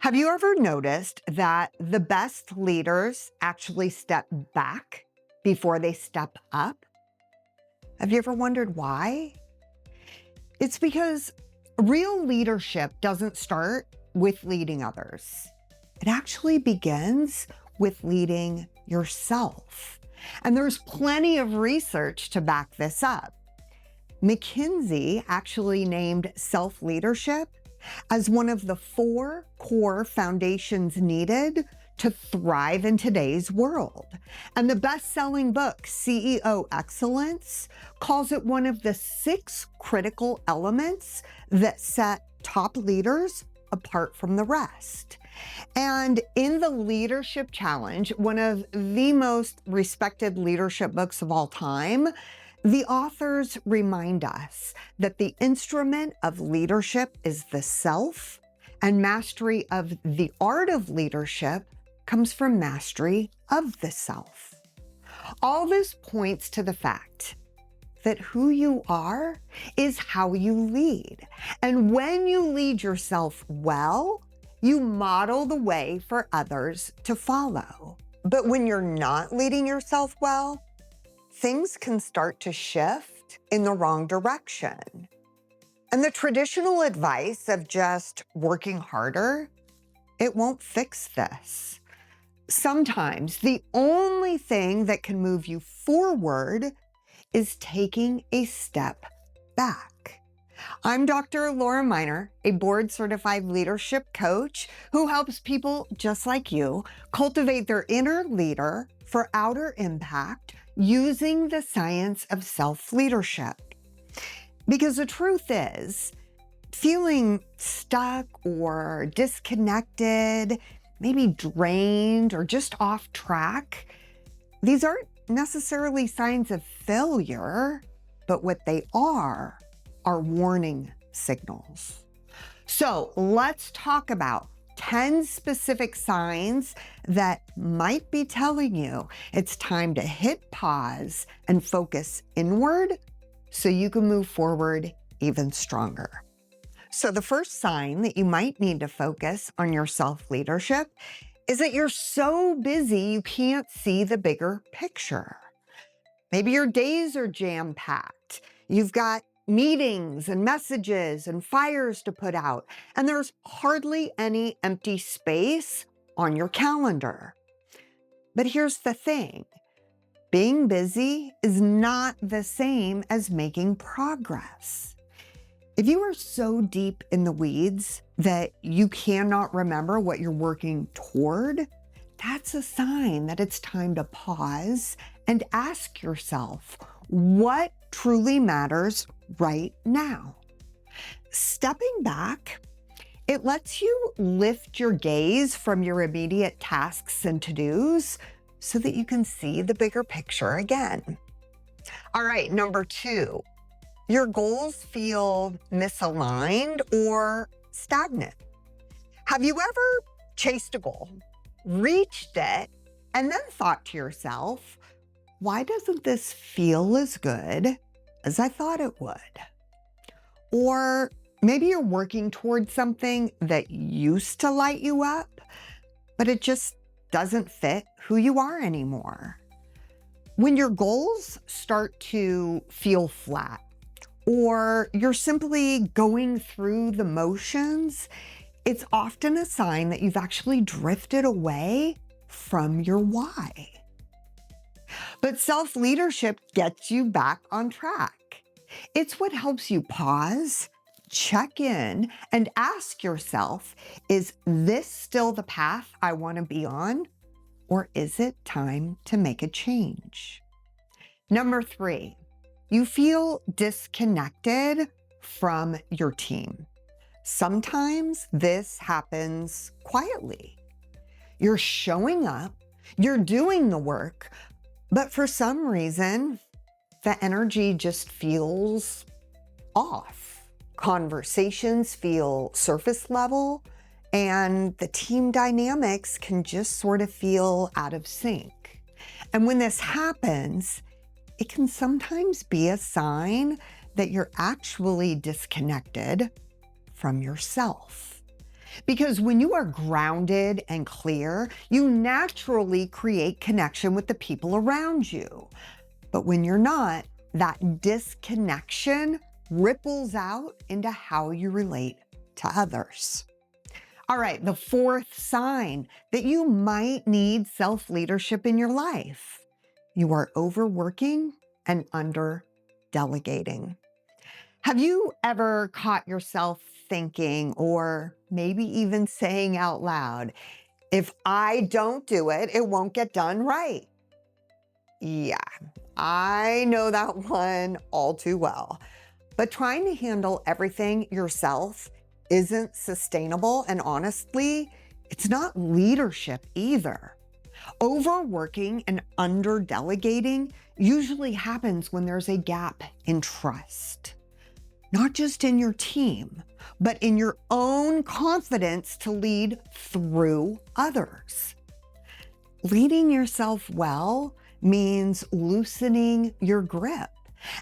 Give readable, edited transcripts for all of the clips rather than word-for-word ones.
Have you ever noticed that the best leaders actually step back before they step up? Have you ever wondered why? It's because real leadership doesn't start with leading others. It actually begins with leading yourself. And there's plenty of research to back this up. McKinsey actually named self-leadership as one of the 4 core foundations needed to thrive in today's world. And the best-selling book, CEO Excellence, calls it one of the 6 critical elements that set top leaders apart from the rest. And in the Leadership Challenge, one of the most respected leadership books of all time, the authors remind us that the instrument of leadership is the self, and mastery of the art of leadership comes from mastery of the self. All this points to the fact that who you are is how you lead. And when you lead yourself well, you model the way for others to follow. But when you're not leading yourself well, things can start to shift in the wrong direction. And the traditional advice of just working harder, it won't fix this. Sometimes the only thing that can move you forward is taking a step back. I'm Dr. Laura Miner, a board-certified leadership coach who helps people just like you cultivate their inner leader for outer impact using the science of self-leadership. Because the truth is, feeling stuck or disconnected, maybe drained or just off track, these aren't necessarily signs of failure, but what they are warning signals. So let's talk about 10 specific signs that might be telling you it's time to hit pause and focus inward so you can move forward even stronger. So the first sign that you might need to focus on your self-leadership is that you're so busy you can't see the bigger picture. Maybe your days are jam-packed. You've got meetings and messages and fires to put out, and there's hardly any empty space on your calendar. But here's the thing. Being busy is not the same as making progress. If you are so deep in the weeds that you cannot remember what you're working toward, that's a sign that it's time to pause and ask yourself, what truly matters right now? Stepping back, it lets you lift your gaze from your immediate tasks and to-dos so that you can see the bigger picture again. All right, number 2, your goals feel misaligned or stagnant. Have you ever chased a goal, reached it, and then thought to yourself, why doesn't this feel as good as I thought it would? Or maybe you're working towards something that used to light you up, but it just doesn't fit who you are anymore. When your goals start to feel flat, or you're simply going through the motions, it's often a sign that you've actually drifted away from your why. But self-leadership gets you back on track. It's what helps you pause, check in, and ask yourself, is this still the path I want to be on? Or is it time to make a change? Number 3, you feel disconnected from your team. Sometimes this happens quietly. You're showing up, you're doing the work, but for some reason, the energy just feels off. Conversations feel surface level, and the team dynamics can just sort of feel out of sync. And when this happens, it can sometimes be a sign that you're actually disconnected from yourself. Because when you are grounded and clear, you naturally create connection with the people around you. But when you're not, that disconnection ripples out into how you relate to others. All right, the fourth sign that you might need self-leadership in your life. You are overworking and under-delegating. Have you ever caught yourself thinking, or maybe even saying out loud, if I don't do it, it won't get done right? Yeah, I know that one all too well. But trying to handle everything yourself isn't sustainable. And honestly, it's not leadership either. Overworking and under-delegating usually happens when there's a gap in trust. Not just in your team, but in your own confidence to lead through others. Leading yourself well means loosening your grip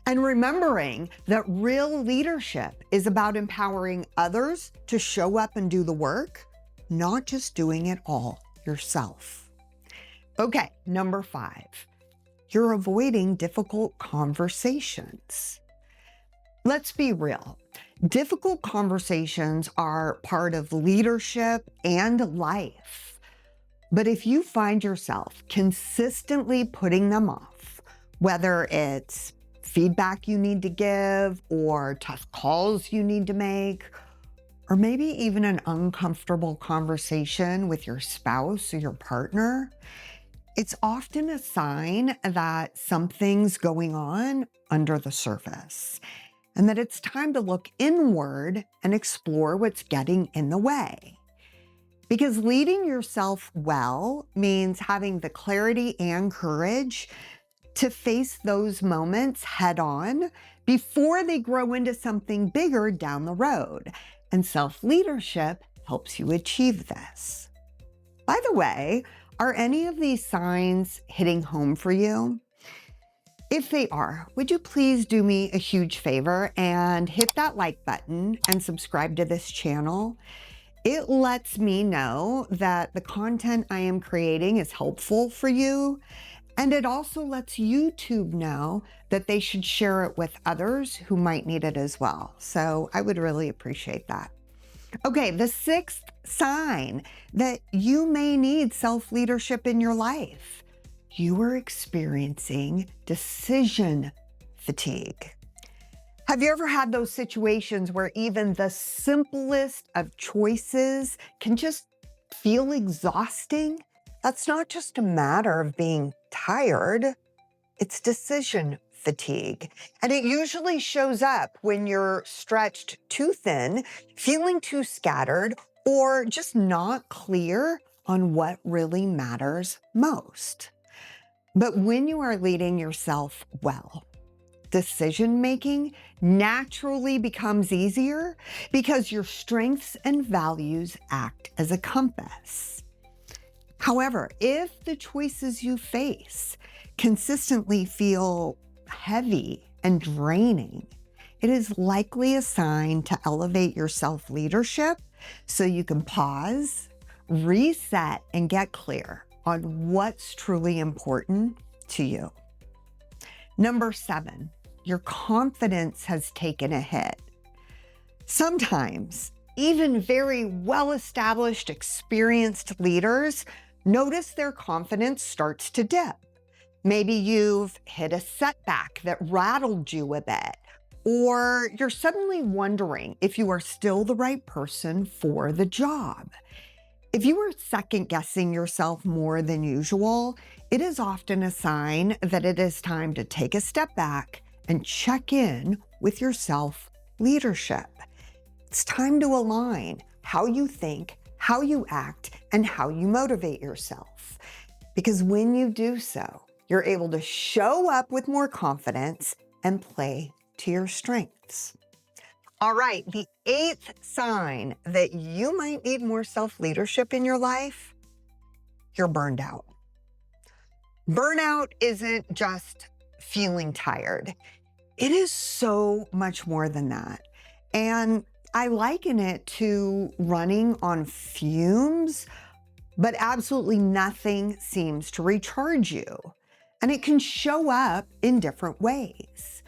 and remembering that real leadership is about empowering others to show up and do the work, not just doing it all yourself. Okay, number 5, you're avoiding difficult conversations. Let's be real. Difficult conversations are part of leadership and life. But if you find yourself consistently putting them off, whether it's feedback you need to give or tough calls you need to make, or maybe even an uncomfortable conversation with your spouse or your partner, it's often a sign that something's going on under the surface, and that it's time to look inward and explore what's getting in the way. Because leading yourself well means having the clarity and courage to face those moments head on before they grow into something bigger down the road. And self-leadership helps you achieve this. By the way, are any of these signs hitting home for you? If they are, would you please do me a huge favor and hit that like button and subscribe to this channel? It lets me know that the content I am creating is helpful for you. And it also lets YouTube know that they should share it with others who might need it as well. So I would really appreciate that. Okay, the 6th sign that you may need self-leadership in your life. You are experiencing decision fatigue. Have you ever had those situations where even the simplest of choices can just feel exhausting? That's not just a matter of being tired, it's decision fatigue. And it usually shows up when you're stretched too thin, feeling too scattered, or just not clear on what really matters most. But when you are leading yourself well, decision-making naturally becomes easier because your strengths and values act as a compass. However, if the choices you face consistently feel heavy and draining, it is likely a sign to elevate your self-leadership so you can pause, reset, and get clear on what's truly important to you. Number 7, your confidence has taken a hit. Sometimes, even very well-established, experienced leaders notice their confidence starts to dip. Maybe you've hit a setback that rattled you a bit, or you're suddenly wondering if you are still the right person for the job. If you are second-guessing yourself more than usual, it is often a sign that it is time to take a step back and check in with your self-leadership. It's time to align how you think, how you act, and how you motivate yourself. Because when you do so, you're able to show up with more confidence and play to your strengths. All right, the 8th sign that you might need more self-leadership in your life, you're burned out. Burnout isn't just feeling tired. It is so much more than that. And I liken it to running on fumes, but absolutely nothing seems to recharge you. And it can show up in different ways.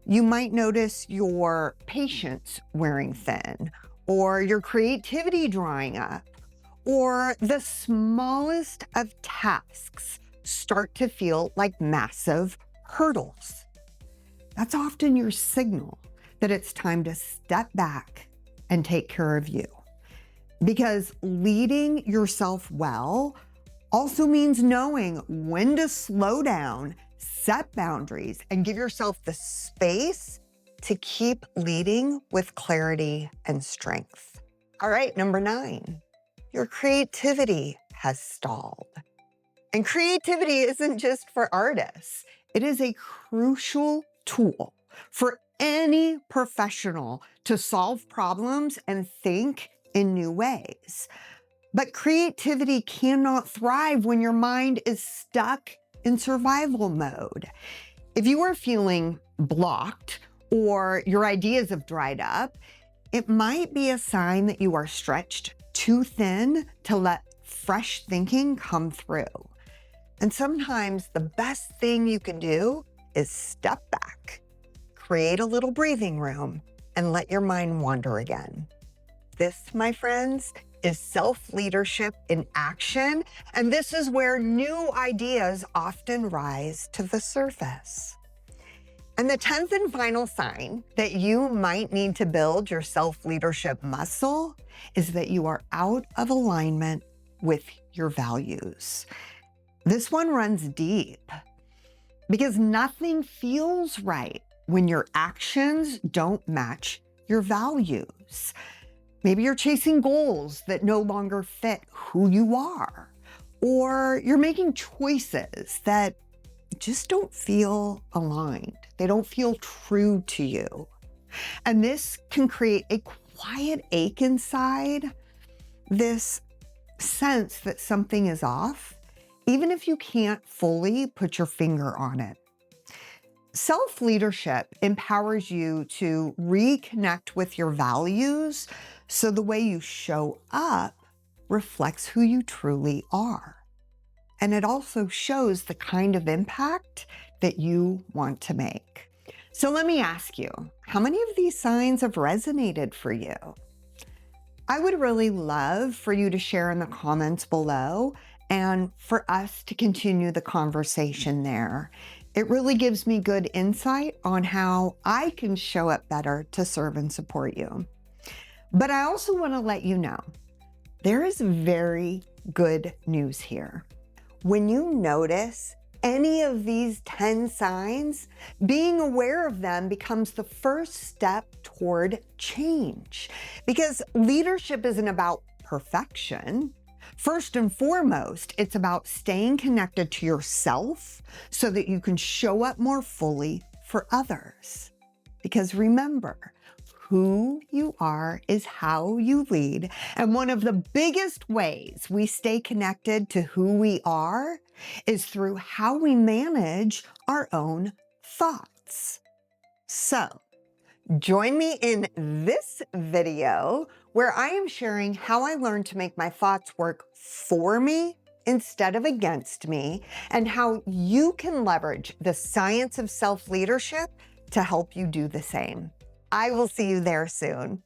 You might notice your patience wearing thin, or your creativity drying up, or the smallest of tasks start to feel like massive hurdles. That's often your signal that it's time to step back and take care of you. Because leading yourself well also means knowing when to slow down, set boundaries, and give yourself the space to keep leading with clarity and strength. All right, number 9, your creativity has stalled. And creativity isn't just for artists. It is a crucial tool for any professional to solve problems and think in new ways. But creativity cannot thrive when your mind is stuck in survival mode. If you are feeling blocked or your ideas have dried up, it might be a sign that you are stretched too thin to let fresh thinking come through. And sometimes the best thing you can do is step back, create a little breathing room, and let your mind wander again. This, my friends, is self-leadership in action, and this is where new ideas often rise to the surface. And the 10th and final sign that you might need to build your self-leadership muscle is that you are out of alignment with your values. This one runs deep because nothing feels right when your actions don't match your values. Maybe you're chasing goals that no longer fit who you are, or you're making choices that just don't feel aligned. They don't feel true to you. And this can create a quiet ache inside, this sense that something is off, even if you can't fully put your finger on it. Self-leadership empowers you to reconnect with your values so the way you show up reflects who you truly are. And it also shows the kind of impact that you want to make. So let me ask you, how many of these signs have resonated for you? I would really love for you to share in the comments below and for us to continue the conversation there. It really gives me good insight on how I can show up better to serve and support you. But I also want to let you know, there is very good news here. When you notice any of these 10 signs, being aware of them becomes the first step toward change. Because leadership isn't about perfection. First and foremost, it's about staying connected to yourself so that you can show up more fully for others. Because remember, who you are is how you lead. And one of the biggest ways we stay connected to who we are is through how we manage our own thoughts. So, join me in this video where I am sharing how I learned to make my thoughts work for me instead of against me, and how you can leverage the science of self-leadership to help you do the same. I will see you there soon.